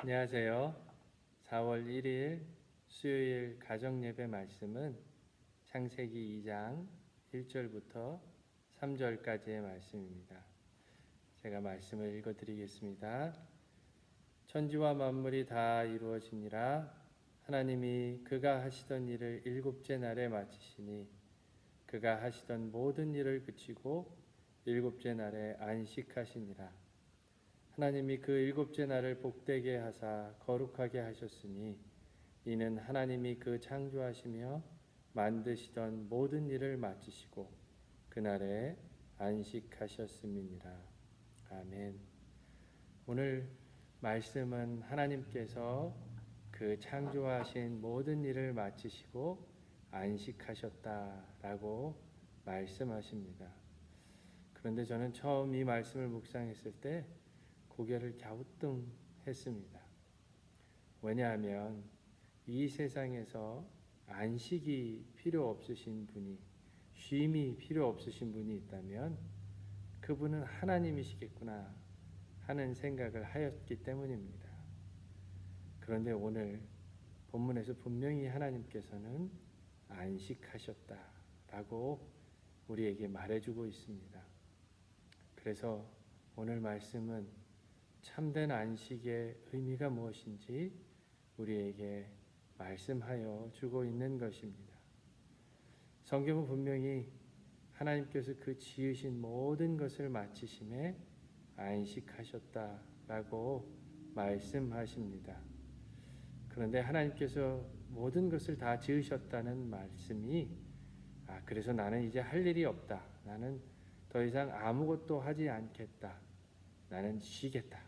안녕하세요. 4월 1일 수요일 가정예배 말씀은 창세기 2장 1절부터 3절까지의 말씀입니다. 제가 말씀을 읽어드리겠습니다. 천지와 만물이 다 이루어지니라. 하나님이 그가 하시던 일을 일곱째 날에 마치시니 그가 하시던 모든 일을 그치고 일곱째 날에 안식하시니라. 하나님이 그 일곱째 날을 복되게 하사 거룩하게 하셨으니 이는 하나님이 그 창조하시며 만드시던 모든 일을 마치시고 그날에 안식하셨음이니라. 아멘. 오늘 말씀은 하나님께서 그 창조하신 모든 일을 마치시고 안식하셨다라고 말씀하십니다. 그런데 저는 처음 이 말씀을 묵상했을 때 고개를 갸우뚱했습니다. 왜냐하면 이 세상에서 안식이 필요 없으신 분이, 쉼이 필요 없으신 분이 있다면 그분은 하나님이시겠구나 하는 생각을 하였기 때문입니다. 그런데 오늘 본문에서 분명히 하나님께서는 안식하셨다라고 우리에게 말해주고 있습니다. 그래서 오늘 말씀은 참된 안식의 의미가 무엇인지 우리에게 말씀하여 주고 있는 것입니다. 성경은 분명히 하나님께서 그 지으신 모든 것을 마치심에 안식하셨다라고 말씀하십니다. 그런데 하나님께서 모든 것을 다 지으셨다는 말씀이 그래서 나는 이제 할 일이 없다. 나는 더 이상 아무것도 하지 않겠다. 나는 쉬겠다.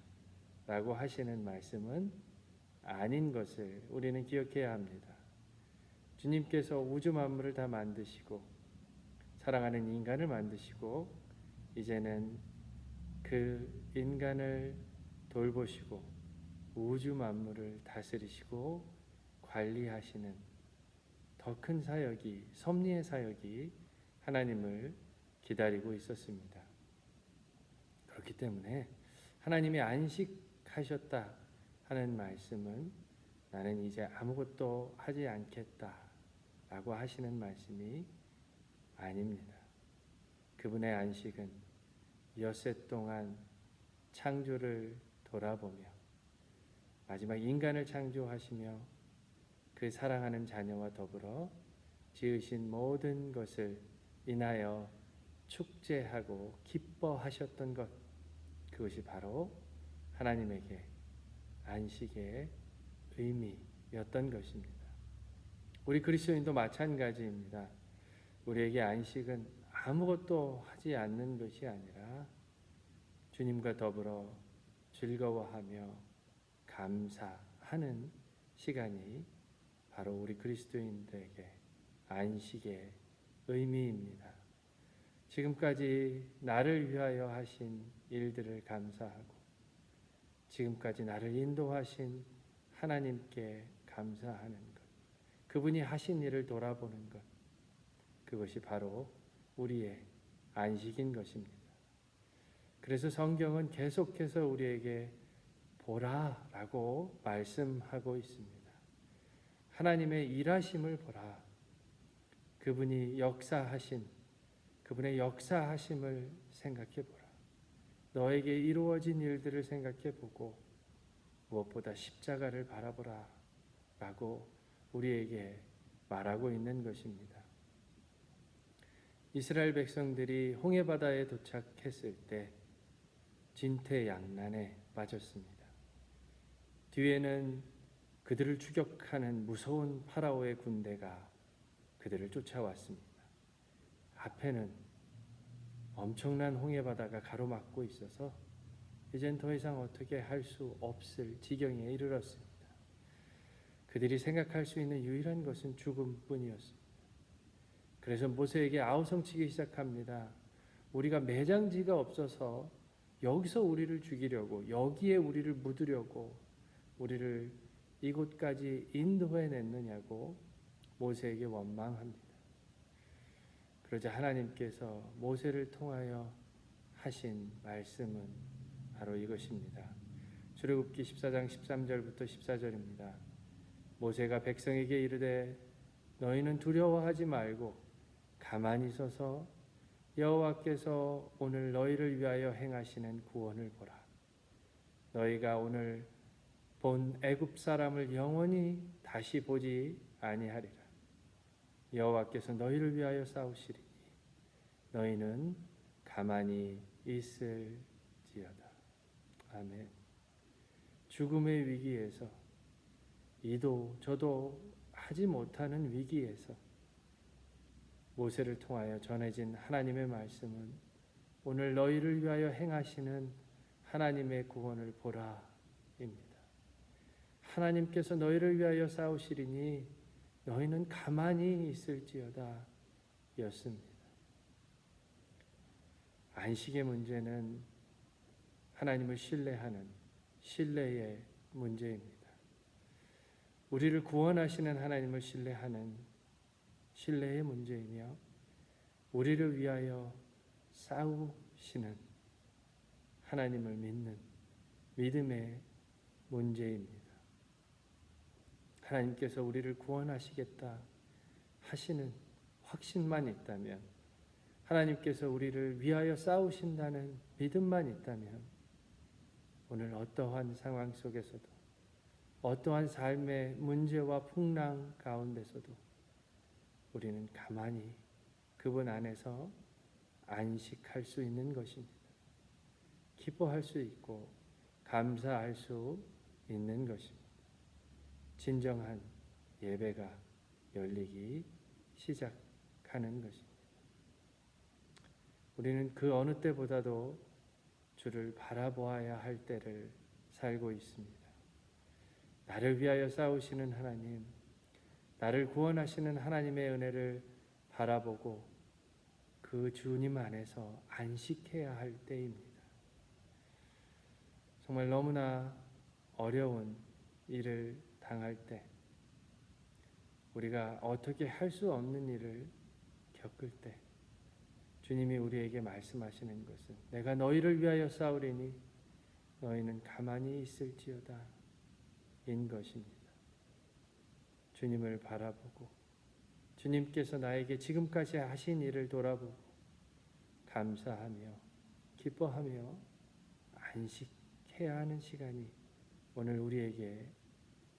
라고 하시는 말씀은 아닌 것을 우리는 기억해야 합니다. 주님께서 우주 만물을 다 만드시고 사랑하는 인간을 만드시고 이제는 그 인간을 돌보시고 우주 만물을 다스리시고 관리하시는 더 큰 사역이, 섭리의 사역이 하나님을 기다리고 있었습니다. 그렇기 때문에 하나님이 안식하셨다 하는 말씀은 나는 이제 아무것도 하지 않겠다 라고 하시는 말씀이 아닙니다. 그분의 안식은 엿새 동안 창조를 돌아보며 마지막 인간을 창조하시며 그 사랑하는 자녀와 더불어 지으신 모든 것을 인하여 축제하고 기뻐하셨던 것, 그것이 바로 하나님에게 안식의 의미였던 것입니다. 우리 그리스도인도 마찬가지입니다. 우리에게 안식은 아무것도 하지 않는 것이 아니라 주님과 더불어 즐거워하며 감사하는 시간이 바로 우리 그리스도인들에게 안식의 의미입니다. 지금까지 나를 위하여 하신 일들을 감사하고 지금까지 나를 인도하신 하나님께 감사하는 것, 그분이 하신 일을 돌아보는 것, 그것이 바로 우리의 안식인 것입니다. 그래서 성경은 계속해서 우리에게 보라라고 말씀하고 있습니다. 하나님의 일하심을 보라. 그분이 역사하신, 그분의 역사하심을 생각해 보라. 너에게 이루어진 일들을 생각해 보고 무엇보다 십자가를 바라보라 라고 우리에게 말하고 있는 것입니다. 이스라엘 백성들이 홍해바다에 도착했을 때 진퇴양난에 빠졌습니다. 뒤에는 그들을 추격하는 무서운 파라오의 군대가 그들을 쫓아왔습니다. 앞에는 엄청난 홍해바다가 가로막고 있어서 이젠 더 이상 어떻게 할 수 없을 지경에 이르렀습니다. 그들이 생각할 수 있는 유일한 것은 죽음뿐이었습니다. 그래서 모세에게 아우성치기 시작합니다. 우리가 매장지가 없어서 여기서 우리를 죽이려고, 여기에 우리를 묻으려고 우리를 이곳까지 인도해냈느냐고 모세에게 원망합니다. 그러자 하나님께서 모세를 통하여 하신 말씀은 바로 이것입니다. 출애굽기 14장 13절부터 14절입니다. 모세가 백성에게 이르되 너희는 두려워하지 말고 가만히 서서 여호와께서 오늘 너희를 위하여 행하시는 구원을 보라. 너희가 오늘 본 애굽 사람을 영원히 다시 보지 아니하리라. 여호와께서 너희를 위하여 싸우시리니 너희는 가만히 있을지어다. 아멘. 죽음의 위기에서 이도 저도 하지 못하는 위기에서 모세를 통하여 전해진 하나님의 말씀은 오늘 너희를 위하여 행하시는 하나님의 구원을 보라입니다. 하나님께서 너희를 위하여 싸우시리니 너희는 가만히 있을지어다 였습니다. 안식의 문제는 하나님을 신뢰하는 신뢰의 문제입니다. 우리를 구원하시는 하나님을 신뢰하는 신뢰의 문제이며 우리를 위하여 싸우시는 하나님을 믿는 믿음의 문제입니다. 하나님께서 우리를 구원하시겠다 하시는 확신만 있다면, 하나님께서 우리를 위하여 싸우신다는 믿음만 있다면 오늘 어떠한 상황 속에서도 어떠한 삶의 문제와 풍랑 가운데서도 우리는 가만히 그분 안에서 안식할 수 있는 것입니다. 기뻐할 수 있고 감사할 수 있는 것입니다. 진정한 예배가 열리기 시작하는 것입니다. 우리는 그 어느 때보다도 주를 바라보아야 할 때를 살고 있습니다. 나를 위하여 싸우시는 하나님, 나를 구원하시는 하나님의 은혜를 바라보고 그 주님 안에서 안식해야 할 때입니다. 정말 너무나 어려운 일을 당할 때, 우리가 어떻게 할 수 없는 일을 겪을 때 주님이 우리에게 말씀하시는 것은 내가 너희를 위하여 싸우리니 너희는 가만히 있을지어다 인 것입니다. 주님을 바라보고 주님께서 나에게 지금까지 하신 일을 돌아보고 감사하며 기뻐하며 안식해야 하는 시간이 오늘 우리에게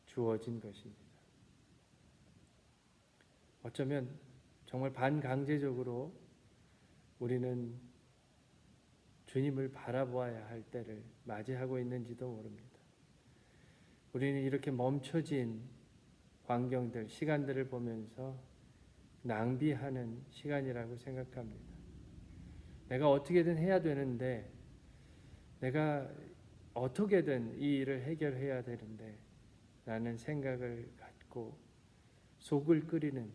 주어진 것입니다. 어쩌면 정말 반강제적으로 우리는 주님을 바라보아야 할 때를 맞이하고 있는지도 모릅니다. 우리는 이렇게 멈춰진 광경들, 시간들을 보면서 낭비하는 시간이라고 생각합니다. 내가 어떻게든 해야 되는데, 내가 어떻게든 이 일을 해결해야 되는데 라는 생각을 갖고 속을 끓이는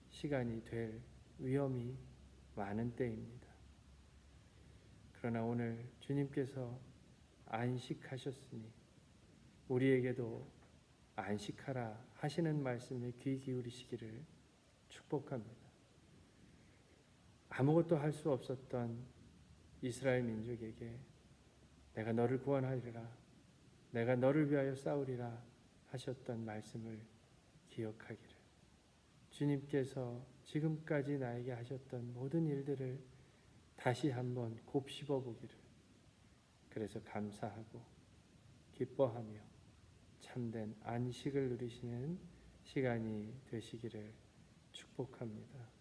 시간이 될 위험이 많은 때입니다. 그러나 오늘 주님께서 안식하셨으니 우리에게도 안식하라 하시는 말씀에 귀 기울이시기를 축복합니다. 아무것도 할 수 없었던 이스라엘 민족에게 내가 너를 구원하리라, 내가 너를 위하여 싸우리라 하셨던 말씀을 기억하기를, 주님께서 지금까지 나에게 하셨던 모든 일들을 다시 한번 곱씹어 보기를, 그래서 감사하고 기뻐하며 참된 안식을 누리시는 시간이 되시기를 축복합니다.